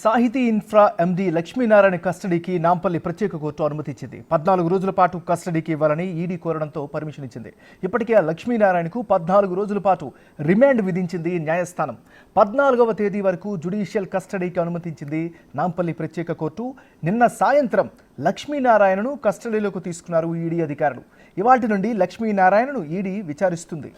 సాహితీ infra MD Lakshminarayana కస్టడీకి నాంపల్లి ప్రత్యేక కోర్టు అనుమతి ఇచ్చింది. 14 రోజుల పాటు కస్టడీకి ఇవ్వాలని ఈడీ కోరడంతో పర్మిషన్ ఇచ్చింది. ఇప్పటికే లక్ష్మీనారాయణకు 14 రోజుల పాటు రిమాండ్ విధించింది న్యాయస్థానం. 14వ తేదీ వరకు జ్యుడిషియల్ కస్టడీకి అనుమతించింది నాంపల్లి ప్రత్యేక కోర్టు. నిన్న సాయంత్రం లక్ష్మీనారాయణను కస్టడీలోకి తీసుకున్నారు ఈడీ అధికారులు. ఇవాల్టి నుండి లక్ష్మీనారాయణను ఈడీ విచారిస్తుంది.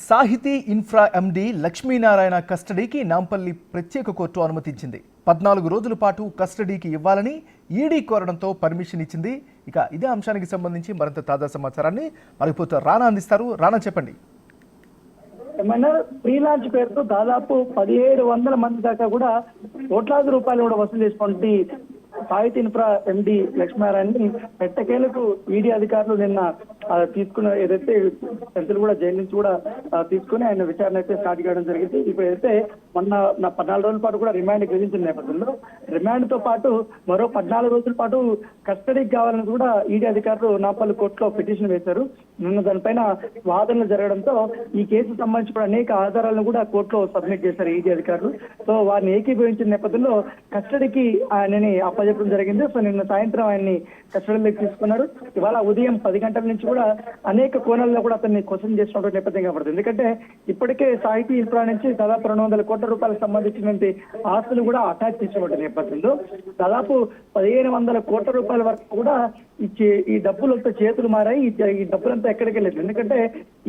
సాహితీ ఇన్ఫ్రా ఎండీ లక్ష్మీనారాయణ కస్టడీకి నాంపల్లి ప్రత్యేక కోర్టు అనుమతించింది. 14 రోజుల పాటు కస్టడీకి ఇవ్వాలని ఈడీ కోరడంతో పర్మిషన్ ఇచ్చింది. ఇక ఇదే అంశానికి సంబంధించి మరింత తాజా సమాచారాన్ని మరిపోతే రానా అందిస్తారు. రానా, చెప్పండి. ఏమన్నా ఫ్రీలాన్స్ పేరుతో దాదాపు 1700 మంది దాకా కూడా కోట్లాది రూపాయలు కూడా వసూలు చేసుకుంటే సాహితీ ఇన్ఫ్రా ఎండీ లక్ష్మీనారాయణని ఎట్టకేలకు ఈడీ అధికారులు నిన్న తీసుకున్న ఏదైతే సెంతులు కూడా జైలు నుంచి కూడా తీసుకుని ఆయన విచారణ అయితే స్టార్ట్ చేయడం జరిగింది. ఇప్పుడు అయితే మొన్న 14 రోజుల పాటు కూడా రిమాండ్ విధించిన నేపథ్యంలో రిమాండ్ తో పాటు మరో 14 రోజుల పాటు కస్టడీకి కావాలని కూడా ఈడీ అధికారులు నాంపల్లి కోర్టులో పిటిషన్ వేశారు. నిన్న దానిపైన వాదనలు జరగడంతో ఈ కేసు సంబంధించి కూడా అనేక ఆధారాలను కూడా కోర్టులో సబ్మిట్ చేశారు ఈడీ అధికారులు. సో వారిని ఏకీభవించిన నేపథ్యంలో కస్టడీకి ఆయనని అప్పచెప్పడం జరిగింది. సో నిన్న సాయంత్రం ఆయన్ని కస్టడీలోకి తీసుకున్నారు. ఇవాళ ఉదయం 10 గంటల నుంచి కూడా అనేక కోణాల్లో కూడా అతన్ని క్వశ్చన్ చేసినటువంటి నేపథ్యం కనబడుతుంది. ఎందుకంటే ఇప్పటికే సాహితీ ఇన్ఫ్రా నుంచి దాదాపు 200 కోట్ల రూపాయలకు సంబంధించినటువంటి ఆస్తులు కూడా అటాచ్ చేసినటువంటి నేపథ్యంలో దాదాపు 1500 కోట్ల రూపాయల వరకు కూడా ఈ డబ్బులంతా చేతులు మారాయి. ఈ డబ్బులంతా ఎక్కడికి వెళ్ళలేదు. ఎందుకంటే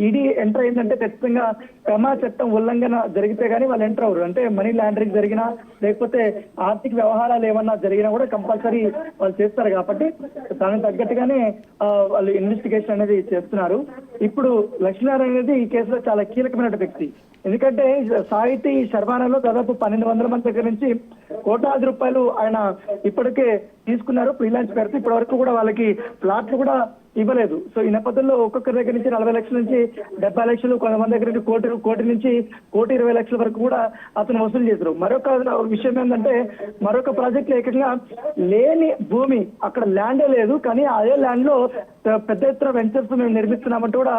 ఈడీ ఎంటర్ అయిందంటే ఖచ్చితంగా క్రమా చట్టం ఉల్లంఘన జరిగితే గానీ వాళ్ళు ఎంటర్ అవ్వరు. అంటే మనీ లాండరింగ్ జరిగినా లేకపోతే ఆర్థిక వ్యవహారాలు ఏమన్నా జరిగినా కూడా కంపల్సరీ వాళ్ళు చేస్తారు. కాబట్టి దానికి తగ్గట్టుగానే వాళ్ళు ఇన్వెస్టిగేషన్ అనేది చేస్తున్నారు. ఇప్పుడు లక్ష్మీనారాయణ అనేది ఈ కేసులో చాలా కీలకమైన వ్యక్తి. ఎందుకంటే సాహితీ శర్వానంలో దాదాపు 1200 మంది దగ్గర నుంచి కోట్లాది రూపాయలు ఆయన ఇప్పటికే తీసుకున్నారు ఫ్రీలాన్స్ పేరుతో. ఇప్పటి వరకు కూడా వాళ్ళకి ప్లాట్లు కూడా ఇవ్వలేదు. సో ఈ నేపథ్యంలో ఒక్కొక్కరి దగ్గర నుంచి 40 లక్షల నుంచి 70 లక్షలు, కొంతమంది దగ్గర నుంచి కోటి నుంచి 1,20,00,000 లక్షల వరకు కూడా అతను వసూలు చేశారు. మరొక విషయం ఏంటంటే మరొక ప్రాజెక్ట్ లో ఏకంగా లేని భూమి, అక్కడ ల్యాండే లేదు, కానీ అదే ల్యాండ్ లో పెద్ద ఎత్తున వెంచర్స్ మేము నిర్మిస్తున్నామంటూ కూడా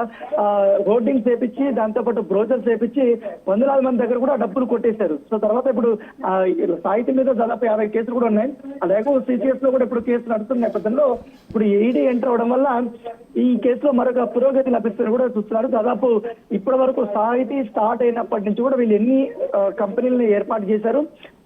హోర్డింగ్స్ చేపించి దాంతోపాటు బ్రోచర్స్ చేపించి వందలాది మంది దగ్గర కూడా డబ్బులు కొట్టేశారు. సో తర్వాత ఇప్పుడు సాహితీ మీద దాదాపు 50 కేసులు కూడా ఉన్నాయి. అలాగే సిసిఎస్ లో కూడా ఇప్పుడు కేసు నడుస్తున్న నేపథ్యంలో ఇప్పుడు ఈడీ ఎంటర్ అవడం వల్ల ఈ కేసులో మరొక పురోగతి లభిస్తుందని కూడా చూస్తున్నారు. దాదాపు ఇప్పటి వరకు సాహితీ స్టార్ట్ అయినప్పటి నుంచి కూడా వీళ్ళు ఎన్ని కంపెనీలను ఏర్పాటు చేశారు,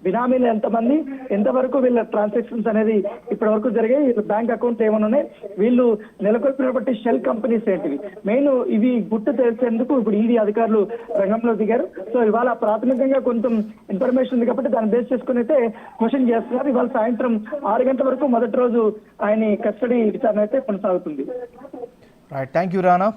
బినామీలు ఎంతమంది, ఎంతవరకు వీళ్ళ ట్రాన్సాక్షన్స్ అనేది ఇప్పటి వరకు జరిగాయి, బ్యాంక్ అకౌంట్స్ ఏమైనా ఉన్నాయి, వీళ్ళు నెలకొల్పినటువంటి షెల్ కంపెనీస్ ఏంటివి, మెయిన్ ఇవి గుట్టు తెలిసేందుకు ఇప్పుడు ఈడీ అధికారులు రంగంలో దిగారు. సో ఇవాళ ప్రాథమికంగా కొంచెం ఇన్ఫర్మేషన్ ఉంది కాబట్టి దాన్ని బేస్ చేసుకుని అయితే క్వశ్చన్ చేస్తున్నారు. ఇవాళ సాయంత్రం 6 గంటల వరకు మొదటి రోజు ఆయన కస్టడీ విచారణ అయితే కొనసాగుతుంది. Right, thank you Rana.